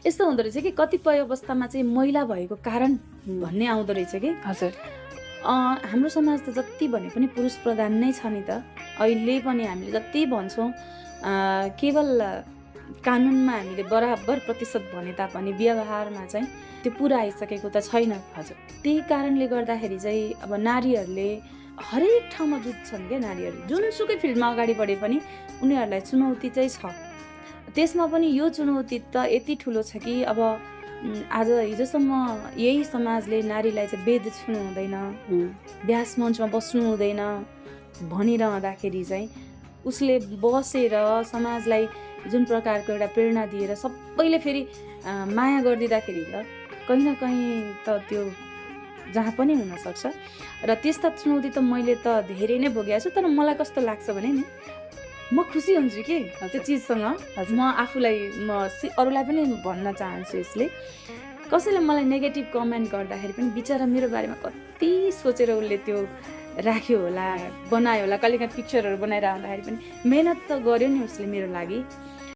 यस्तो हुँदो रहेछ कि कतिपय अवस्थामा चाहिँ महिला भएको कारण भन्ने आउँदो रहेछ कि हजुर हाम्रो समाज त जति भने पनि पुरुष प्रधान नै छ नि त। अहिले पनि हामीले जति भन्छौँ केवल कानुनमा हामीले बराबर प्रतिशत भने तापनि व्यवहारमा चाहिँ त्यो पुरा आइसकेको त छैन। हजुर त्यही कारणले गर्दाखेरि चाहिँ अब नारीहरूले हरेक ठाउँमा जुझ्छन् क्या नारीहरू, जुनसुकै फिल्डमा अगाडि बढे पनि उनीहरूलाई चुनौती चाहिँ छ। त्यसमा पनि यो चुनौती त यति ठुलो छ कि अब आज हिजोसम्म यही समाजले नारीलाई चाहिँ वेद छुनु हुँदैन, व्यास मञ्चमा बस्नु हुँदैन भनिरहँदाखेरि चाहिँ उसले बसेर समाजलाई जुन प्रकारको एउटा प्रेरणा दिएर सबैले फेरि माया गरिदिँदाखेरि त कहीँ न कहीँ त त्यो जहाँ पनि हुनसक्छ। र त्यस्ता चुनौती त मैले त धेरै नै भोगेको छु। तर मलाई कस्तो लाग्छ भने नि म खुसी हुन्छु कि त्यो चिजसँग। म आफूलाई अरूलाई पनि भन्न चाहन्छु यसले, कसैले मलाई नेगेटिभ कमेन्ट गर्दाखेरि पनि बिचरा मेरो बारेमा कति सोचेर उसले त्यो राख्यो होला, बनायो होला, कहिलेकाहीँ पिक्चरहरू बनाएर आउँदाखेरि पनि मेहनत त गर्यो नि उसले मेरो लागि।